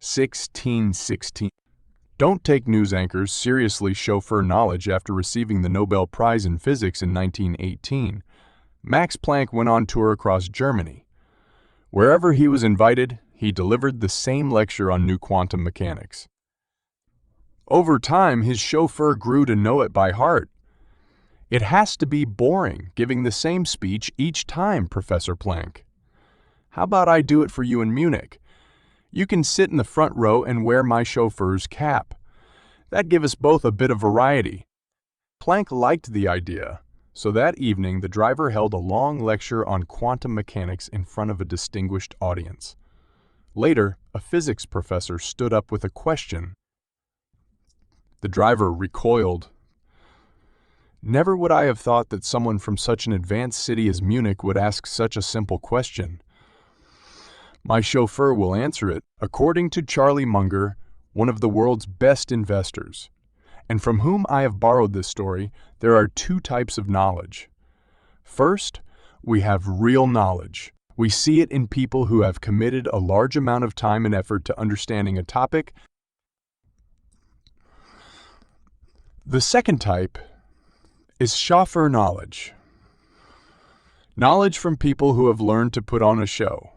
1616. Don't take news anchors seriously. Chauffeur knowledge. After receiving the Nobel Prize in Physics in 1918, Max Planck went on tour across Germany. Wherever he was invited, he delivered the same lecture on new quantum mechanics. Over time, his chauffeur grew to know it by heart. "It has to be boring, giving the same speech each time, Professor Planck. How about I do it for you in Munich? You can sit in the front row and wear my chauffeur's cap. That'd give us both a bit of variety." Planck liked the idea, so that evening the driver held a long lecture on quantum mechanics in front of a distinguished audience. Later, a physics professor stood up with a question. The driver recoiled. "Never would I have thought that someone from such an advanced city as Munich would ask such a simple question. My chauffeur will answer it, according to Charlie Munger, one of the world's best investors. And from whom I have borrowed this story, there are two types of knowledge. First, we have real knowledge. We see it in people who have committed a large amount of time and effort to understanding a topic. The second type is chauffeur knowledge. Knowledge from people who have learned to put on a show.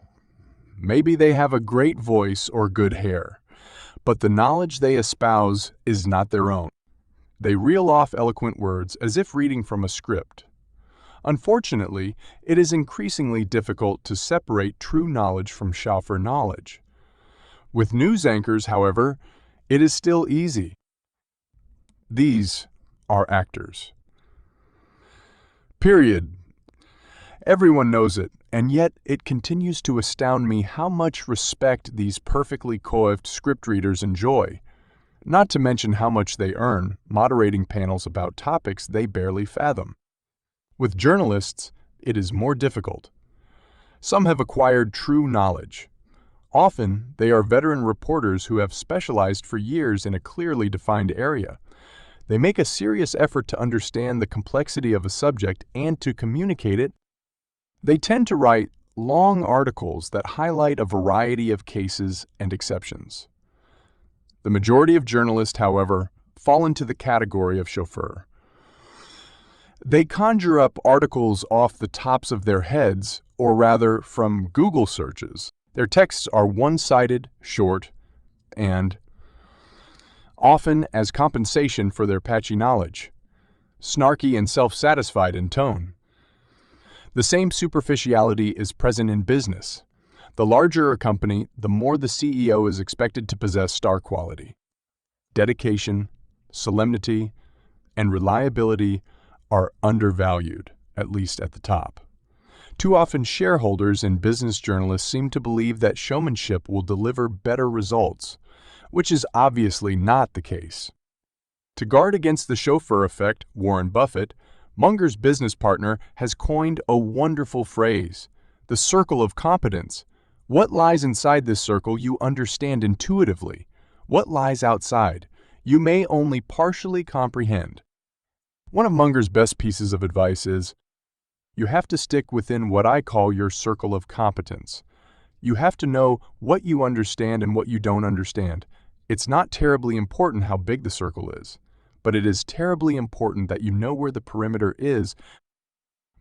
Maybe they have a great voice or good hair, but the knowledge they espouse is not their own. They reel off eloquent words as if reading from a script. Unfortunately, it is increasingly difficult to separate true knowledge from chauffeur knowledge. With news anchors, however, it is still easy. These are actors. Period. Everyone knows it, and yet it continues to astound me how much respect these perfectly coiffed script readers enjoy, not to mention how much they earn moderating panels about topics they barely fathom. With journalists, it is more difficult. Some have acquired true knowledge. Often, they are veteran reporters who have specialized for years in a clearly defined area. They make a serious effort to understand the complexity of a subject and to communicate it. They tend to write long articles that highlight a variety of cases and exceptions. The majority of journalists, however, fall into the category of chauffeur. They conjure up articles off the tops of their heads, or rather from Google searches. Their texts are one-sided, short, and often as compensation for their patchy knowledge, snarky and self-satisfied in tone. The same superficiality is present in business. The larger a company, the more the CEO is expected to possess star quality. Dedication, solemnity, and reliability are undervalued, at least at the top. Too often, shareholders and business journalists seem to believe that showmanship will deliver better results, which is obviously not the case. To guard against the chauffeur effect, Warren Buffett, Munger's business partner, has coined a wonderful phrase, the circle of competence. What lies inside this circle you understand intuitively. What lies outside, you may only partially comprehend. One of Munger's best pieces of advice is, you have to stick within what I call your circle of competence. You have to know what you understand and what you don't understand. It's not terribly important how big the circle is, but it is terribly important that you know where the perimeter is.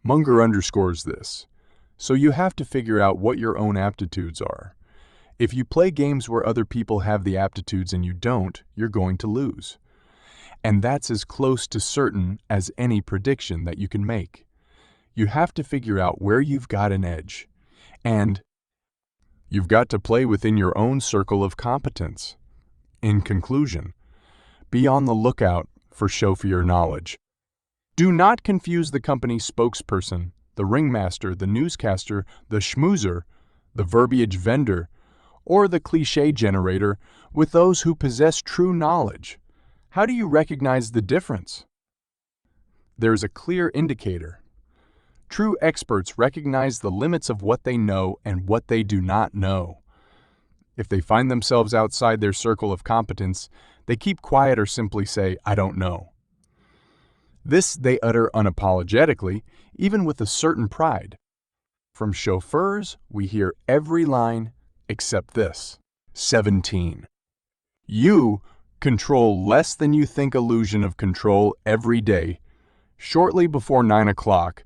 Munger underscores this. So you have to figure out what your own aptitudes are. If you play games where other people have the aptitudes and you don't, you're going to lose. And that's as close to certain as any prediction that you can make. You have to figure out where you've got an edge. And you've got to play within your own circle of competence. In conclusion, be on the lookout for chauffeur knowledge. Do not confuse the company spokesperson, the ringmaster, the newscaster, the schmoozer, the verbiage vendor, or the cliché generator with those who possess true knowledge. How do you recognize the difference? There's a clear indicator. True experts recognize the limits of what they know and what they do not know. If they find themselves outside their circle of competence, they keep quiet or simply say, "I don't know." This they utter unapologetically, even with a certain pride. From chauffeurs, we hear every line except this. 17. You control less than you think illusion of control every day. Shortly before 9 o'clock,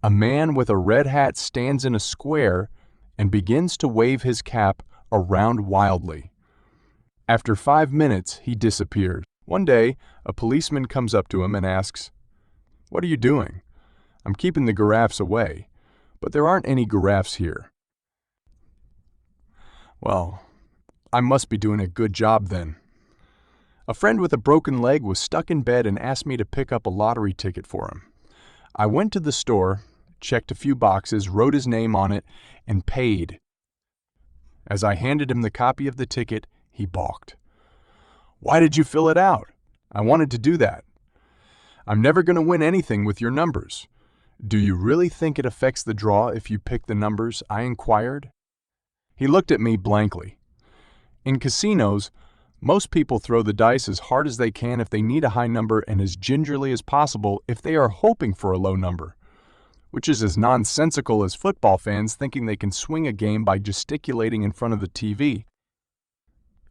a man with a red hat stands in a square and begins to wave his cap around wildly. After 5 minutes, he disappears. One day, a policeman comes up to him and asks, "What are you doing?" "I'm keeping the giraffes away." "But there aren't any giraffes here." "Well, I must be doing a good job then." A friend with a broken leg was stuck in bed and asked me to pick up a lottery ticket for him. I went to the store, checked a few boxes, wrote his name on it, and paid. As I handed him the copy of the ticket, he balked. "Why did you fill it out? I wanted to do that." "I'm never going to win anything with your numbers." "Do you really think it affects the draw if you pick the numbers?" I inquired. He looked at me blankly. In casinos, most people throw the dice as hard as they can if they need a high number and as gingerly as possible if they are hoping for a low number, which is as nonsensical as football fans thinking they can swing a game by gesticulating in front of the TV.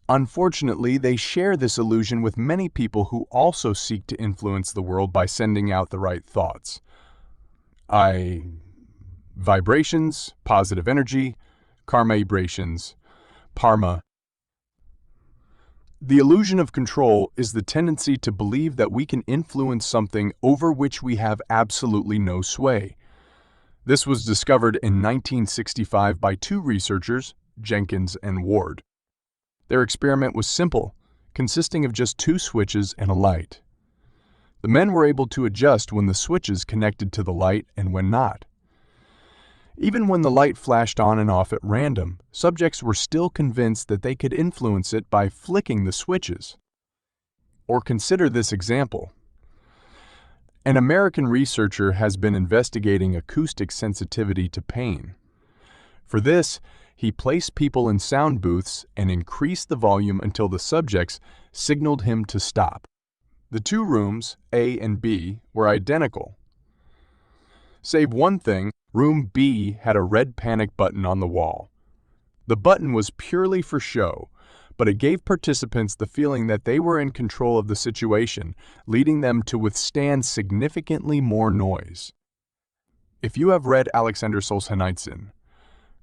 Unfortunately, they share this illusion with many people who also seek to influence the world by sending out the right thoughts. Vibrations, positive energy, karma-brations, parma. The illusion of control is the tendency to believe that we can influence something over which we have absolutely no sway. This was discovered in 1965 by two researchers, Jenkins and Ward. Their experiment was simple, consisting of just two switches and a light. The men were able to adjust when the switches connected to the light and when not. Even when the light flashed on and off at random, subjects were still convinced that they could influence it by flicking the switches. Or consider this example. An American researcher has been investigating acoustic sensitivity to pain. For this, he placed people in sound booths and increased the volume until the subjects signaled him to stop. The two rooms, A and B, were identical. Save one thing, room B had a red panic button on the wall. The button was purely for show, but it gave participants the feeling that they were in control of the situation, leading them to withstand significantly more noise. If you have read Alexander Solzhenitsyn,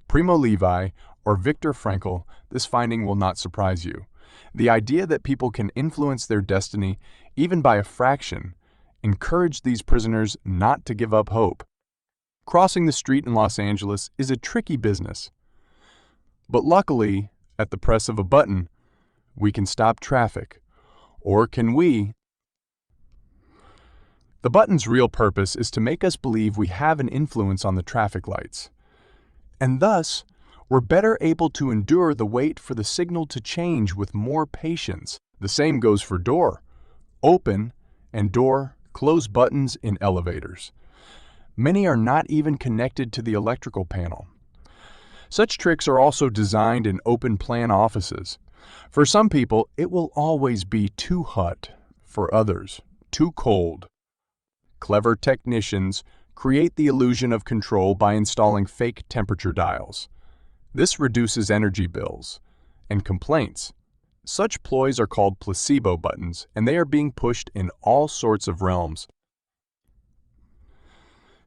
Primo Levi, or Viktor Frankl, this finding will not surprise you. The idea that people can influence their destiny, even by a fraction, encouraged these prisoners not to give up hope. Crossing the street in Los Angeles is a tricky business. But luckily, at the press of a button, we can stop traffic. Or can we? The button's real purpose is to make us believe we have an influence on the traffic lights. And thus, we're better able to endure the wait for the signal to change with more patience. The same goes for door, open, and door, close buttons in elevators. Many are not even connected to the electrical panel. Such tricks are also designed in open-plan offices. For some people, it will always be too hot. For others, too cold. Clever technicians create the illusion of control by installing fake temperature dials. This reduces energy bills and complaints. Such ploys are called placebo buttons, and they are being pushed in all sorts of realms.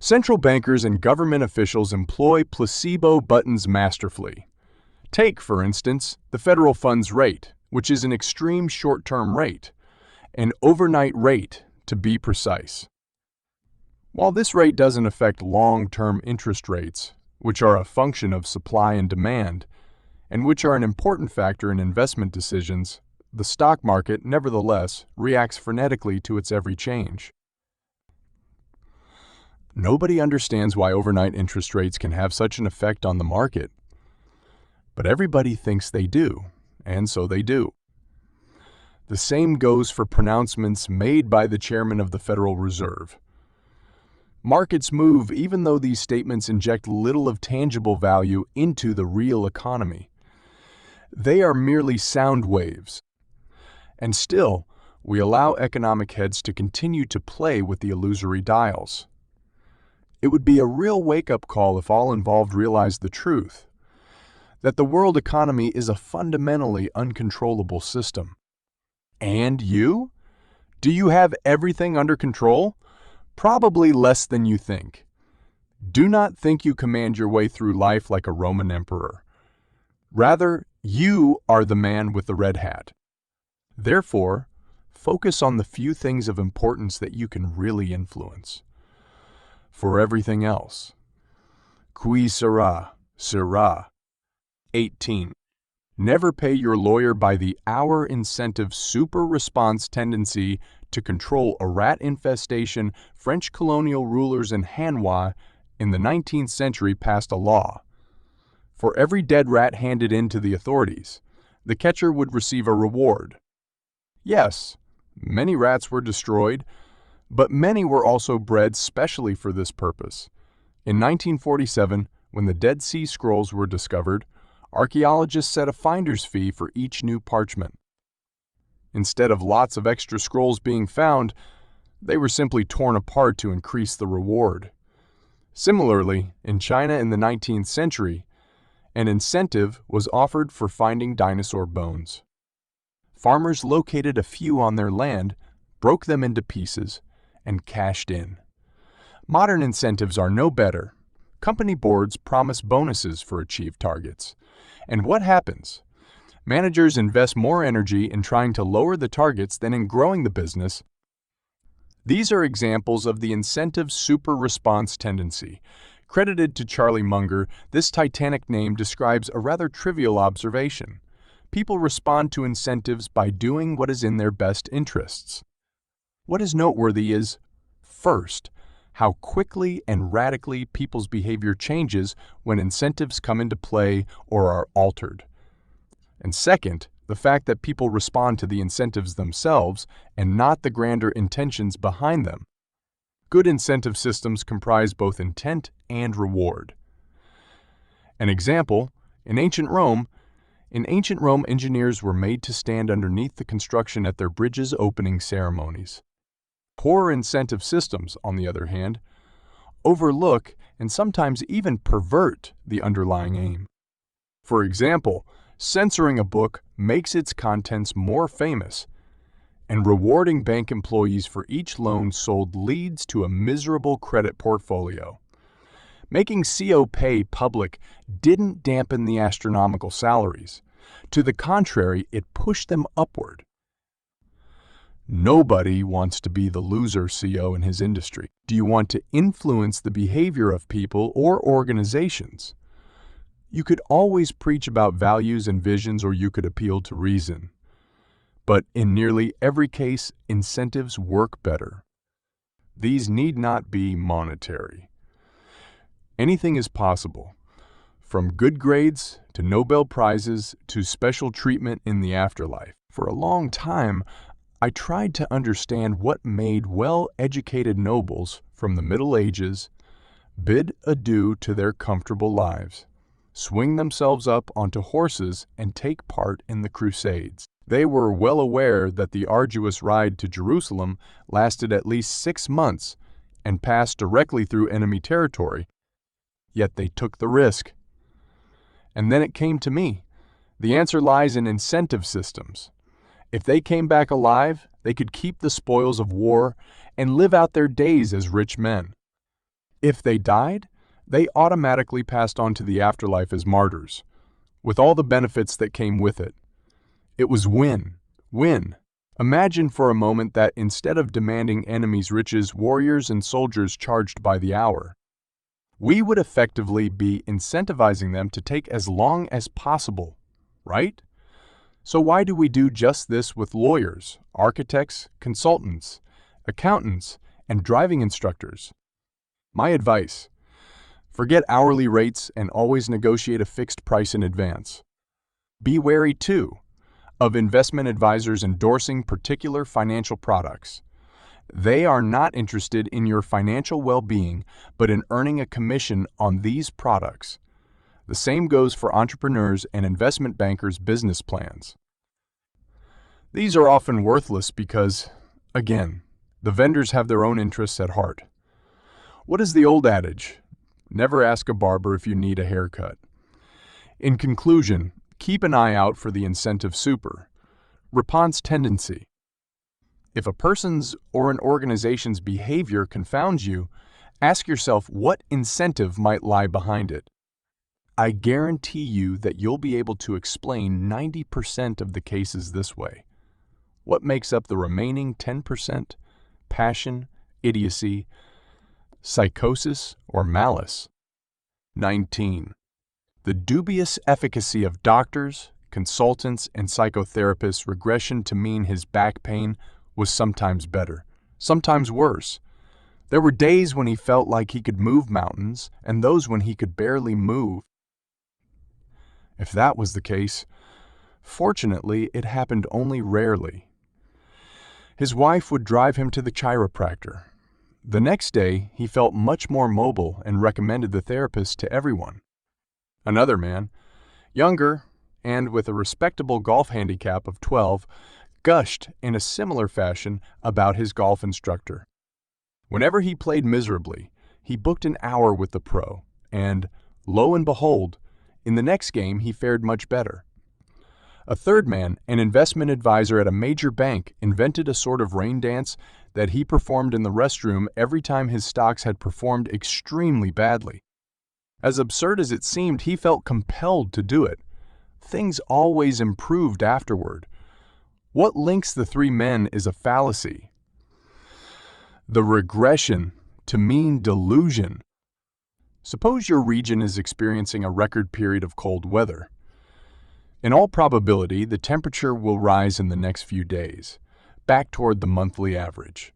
Central bankers and government officials employ placebo buttons masterfully. Take, for instance, the federal funds rate, which is an extreme short-term rate, an overnight rate, to be precise. While this rate doesn't affect long-term interest rates, which are a function of supply and demand, and which are an important factor in investment decisions, the stock market, nevertheless, reacts frenetically to its every change. Nobody understands why overnight interest rates can have such an effect on the market. But everybody thinks they do, and so they do. The same goes for pronouncements made by the chairman of the Federal Reserve. Markets move even though these statements inject little of tangible value into the real economy. They are merely sound waves. And still, we allow economic heads to continue to play with the illusory dials. It would be a real wake-up call if all involved realized the truth. that the world economy is a fundamentally uncontrollable system. And you? Do you have everything under control? Probably less than you think. Do not think you command your way through life like a Roman emperor. Rather, you are the man with the red hat. Therefore, focus on the few things of importance that you can really influence. For everything else, qui sera, sera. 18. Never pay your lawyer by the hour incentive super response tendency to control a rat infestation. French colonial rulers in Hanoi in the 19th century passed a law. For every dead rat handed in to the authorities, the catcher would receive a reward. Yes, many rats were destroyed, but many were also bred specially for this purpose. In 1947, when the Dead Sea Scrolls were discovered, archaeologists set a finder's fee for each new parchment. Instead of lots of extra scrolls being found, they were simply torn apart to increase the reward. Similarly, in China in the 19th century, an incentive was offered for finding dinosaur bones. Farmers located a few on their land, broke them into pieces, and cashed in. Modern incentives are no better. Company boards promise bonuses for achieved targets. And what happens? Managers invest more energy in trying to lower the targets than in growing the business. These are examples of the incentive super response tendency. Credited to Charlie Munger, this Titanic name describes a rather trivial observation. People respond to incentives by doing what is in their best interests. What is noteworthy is, first, how quickly and radically people's behavior changes when incentives come into play or are altered. And second, the fact that people respond to the incentives themselves and not the grander intentions behind them. Good incentive systems comprise both intent and reward. An example, in ancient Rome, engineers were made to stand underneath the construction at their bridges' opening ceremonies. Poor incentive systems, on the other hand, overlook and sometimes even pervert the underlying aim. For example, censoring a book makes its contents more famous, and rewarding bank employees for each loan sold leads to a miserable credit portfolio. Making CO pay public didn't dampen the astronomical salaries. To the contrary, it pushed them upward. Nobody wants to be the loser CO in his industry. Do you want to influence the behavior of people or organizations? You could always preach about values and visions, or you could appeal to reason. But in nearly every case, incentives work better. These need not be monetary. Anything is possible, from good grades to Nobel Prizes to special treatment in the afterlife. For a long time, I tried to understand what made well-educated nobles from the Middle Ages bid adieu to their comfortable lives, swing themselves up onto horses, and take part in the Crusades. They were well aware that the arduous ride to Jerusalem lasted at least 6 months and passed directly through enemy territory, yet they took the risk. And then it came to me. The answer lies in incentive systems. If they came back alive, they could keep the spoils of war and live out their days as rich men. If they died, they automatically passed on to the afterlife as martyrs, with all the benefits that came with it. It was win, win. Imagine for a moment that instead of demanding enemies' riches, warriors and soldiers charged by the hour. We would effectively be incentivizing them to take as long as possible, right? So why do we do just this with lawyers, architects, consultants, accountants, and driving instructors? My advice: forget hourly rates and always negotiate a fixed price in advance. Be wary, too, of investment advisors endorsing particular financial products. They are not interested in your financial well-being, but in earning a commission on these products. The same goes for entrepreneurs and investment bankers' business plans. These are often worthless because, again, the vendors have their own interests at heart. What is the old adage? Never ask a barber if you need a haircut. In conclusion, keep an eye out for the incentive super. Response tendency. If a person's or an organization's behavior confounds you, ask yourself what incentive might lie behind it. I guarantee you that you'll be able to explain 90% of the cases this way. What makes up the remaining 10%? Passion, idiocy, psychosis, or malice? 19. The dubious efficacy of doctors, consultants, and psychotherapists' regression to mean his back pain was sometimes better, sometimes worse. There were days when he felt like he could move mountains, and those when he could barely move. If that was the case, fortunately, it happened only rarely. His wife would drive him to the chiropractor. The next day, he felt much more mobile and recommended the therapist to everyone. Another man, younger and with a respectable golf handicap of 12, gushed in a similar fashion about his golf instructor. Whenever he played miserably, he booked an hour with the pro, and, lo and behold, in the next game he fared much better. A third man, an investment advisor at a major bank, invented a sort of rain dance that he performed in the restroom every time his stocks had performed extremely badly. As absurd as it seemed, he felt compelled to do it. Things always improved afterward. What links the three men is a fallacy. The regression to mean delusion. Suppose your region is experiencing a record period of cold weather. In all probability, the temperature will rise in the next few days, back toward the monthly average.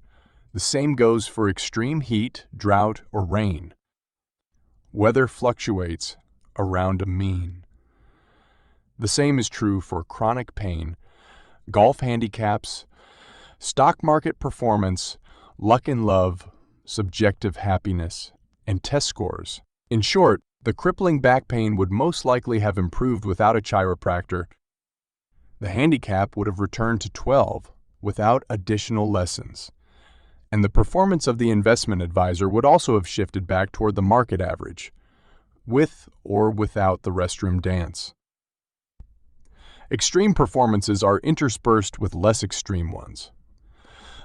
The same goes for extreme heat, drought, or rain. Weather fluctuates around a mean. The same is true for chronic pain, golf handicaps, stock market performance, luck in love, subjective happiness, and test scores. In short, the crippling back pain would most likely have improved without a chiropractor. The handicap would have returned to 12 without additional lessons. And the performance of the investment advisor would also have shifted back toward the market average, with or without the restroom dance. Extreme performances are interspersed with less extreme ones.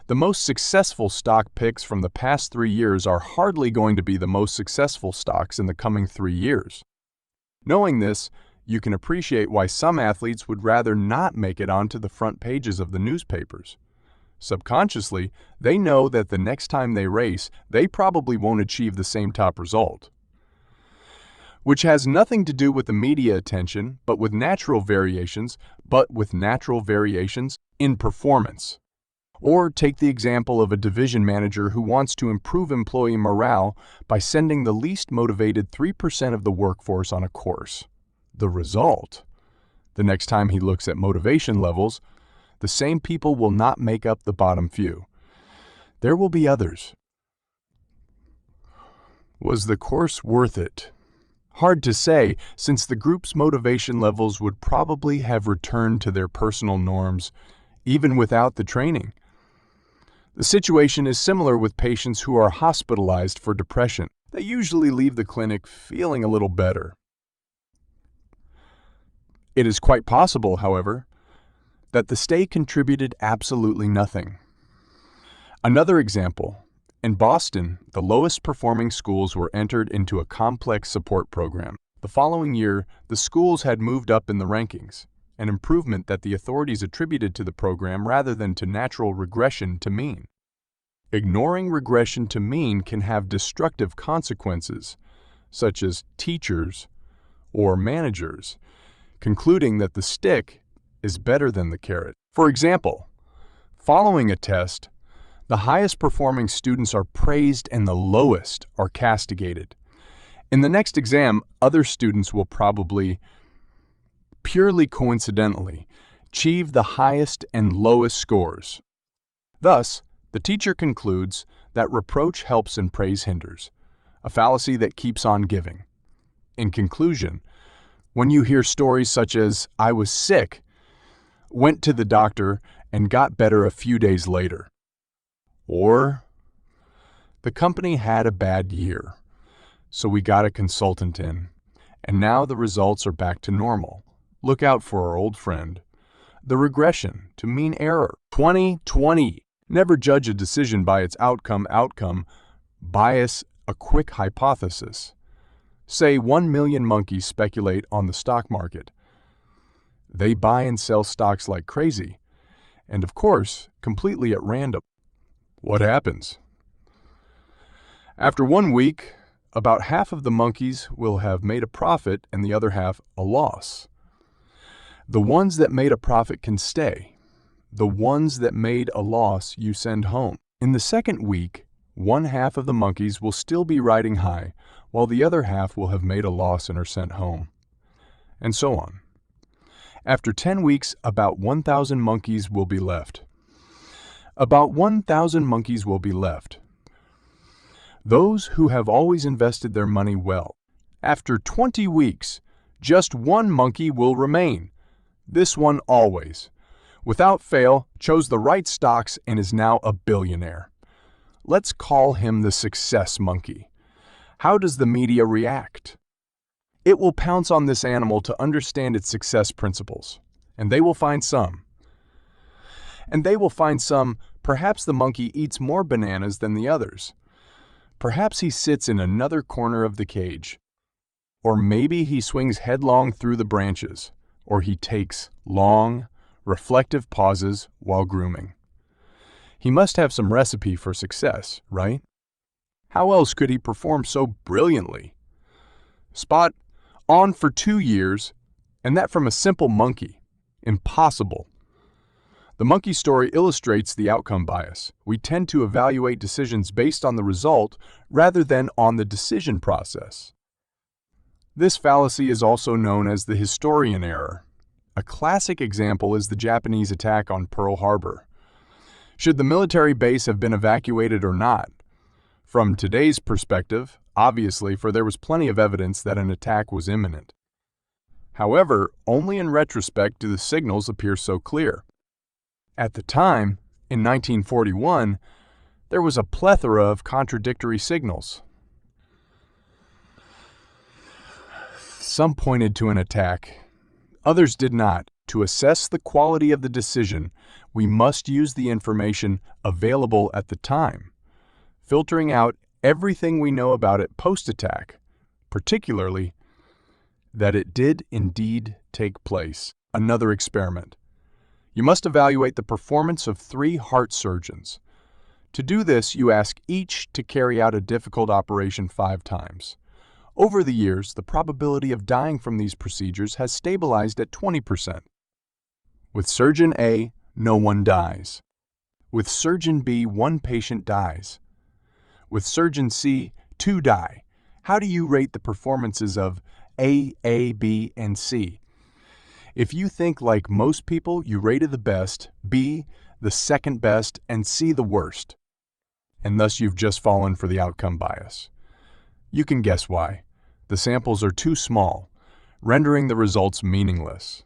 The most successful stock picks from the past 3 years are hardly going to be the most successful stocks in the coming 3 years. Knowing this, you can appreciate why some athletes would rather not make it onto the front pages of the newspapers. Subconsciously, they know that the next time they race, they probably won't achieve the same top result. Which has nothing to do with the media attention, but with natural variations in performance. Or take the example of a division manager who wants to improve employee morale by sending the least motivated 3% of the workforce on a course. The result? The next time he looks at motivation levels, the same people will not make up the bottom few. There will be others. Was the course worth it? Hard to say, since the group's motivation levels would probably have returned to their personal norms, even without the training. The situation is similar with patients who are hospitalized for depression. They usually leave the clinic feeling a little better. It is quite possible, however, that the stay contributed absolutely nothing. Another example. In Boston, the lowest performing schools were entered into a complex support program. The following year, the schools had moved up in the rankings, an improvement that the authorities attributed to the program rather than to natural regression to mean. Ignoring regression to mean can have destructive consequences, such as teachers or managers concluding that the stick is better than the carrot. For example, following a test, the highest performing students are praised and the lowest are castigated. In the next exam, other students will probably, purely coincidentally, achieve the highest and lowest scores. Thus, the teacher concludes that reproach helps and praise hinders, a fallacy that keeps on giving. In conclusion, when you hear stories such as, "I was sick," went to the doctor and got better a few days later. Or, the company had a bad year, so we got a consultant in, And now the results are back to normal. Look out for our old friend, the regression to mean error. 2020. Never judge a decision by its outcome. Bias a quick hypothesis. Say 1 million monkeys speculate on the stock market. They buy and sell stocks like crazy, and of course, completely at random. What happens? After 1 week, about half of the monkeys will have made a profit and the other half a loss. The ones that made a profit can stay. The ones that made a loss you send home. In the second week, 1/2 of the monkeys will still be riding high, while the other half will have made a loss and are sent home. And so on. After 10 weeks, about 1,000 monkeys will be left. About 1,000 monkeys will be left. Those who have always invested their money well. After 20 weeks, just 1 monkey will remain. This one always, without fail, chose the right stocks and is now a billionaire. Let's call him the success monkey. How does the media react? It will pounce on this animal to understand its success principles, and they will find some. Perhaps the monkey eats more bananas than the others. Perhaps he sits in another corner of the cage. Or maybe he swings headlong through the branches, or he takes long, reflective pauses while grooming. He must have some recipe for success, right? How else could he perform so brilliantly? Spot on for 2 years, and that from a simple monkey. Impossible. The monkey story illustrates the outcome bias. We tend to evaluate decisions based on the result rather than on the decision process. This fallacy is also known as the historian error. A classic example is the Japanese attack on Pearl Harbor. Should the military base have been evacuated or not? From today's perspective, obviously, for there was plenty of evidence that an attack was imminent. However, only in retrospect do the signals appear so clear. At the time, in 1941, there was a plethora of contradictory signals. Some pointed to an attack. Others did not. To assess the quality of the decision, we must use the information available at the time, filtering out everything we know about it post-attack, particularly that it did indeed take place. Another experiment. You must evaluate the performance of 3 heart surgeons. To do this, you ask each to carry out a difficult operation 5 times. Over the years, the probability of dying from these procedures has stabilized at 20%. With surgeon A, no one dies. With surgeon B, 1 patient dies. With surgeon C, 2 die. How do you rate the performances of A, B, and C? If you think like most people, you rated the best, B, the second best, and C, the worst. And thus you've just fallen for the outcome bias. You can guess why. The samples are too small, rendering the results meaningless.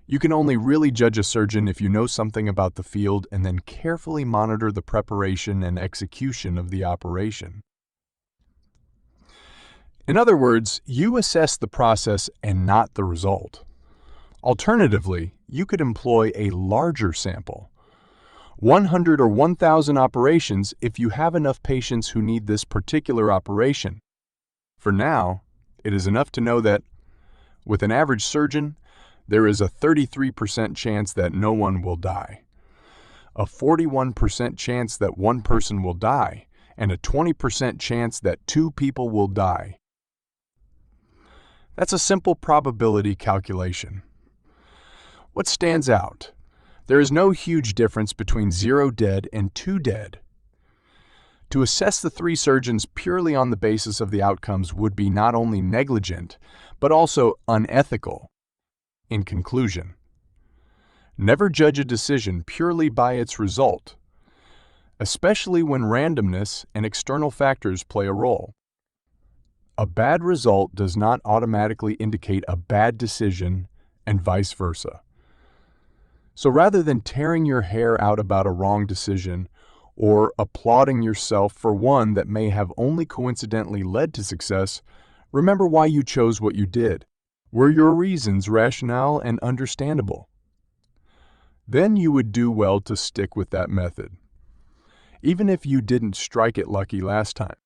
You can only really judge a surgeon if you know something about the field and then carefully monitor the preparation and execution of the operation. In other words, you assess the process and not the result. Alternatively, you could employ a larger sample. 100 or 1,000 operations if you have enough patients who need this particular operation. For now, it is enough to know that, with an average surgeon, there is a 33% chance that no one will die, a 41% chance that 1 person will die, and a 20% chance that 2 people will die. That's a simple probability calculation. What stands out? There is no huge difference between 0 dead and 2 dead. To assess the 3 surgeons purely on the basis of the outcomes would be not only negligent, but also unethical. In conclusion, never judge a decision purely by its result, especially when randomness and external factors play a role. A bad result does not automatically indicate a bad decision, and vice versa. So rather than tearing your hair out about a wrong decision, or applauding yourself for one that may have only coincidentally led to success, Remember why you chose what you did. Were your reasons rational and understandable? Then you would do well to stick with that method, even if you didn't strike it lucky last time.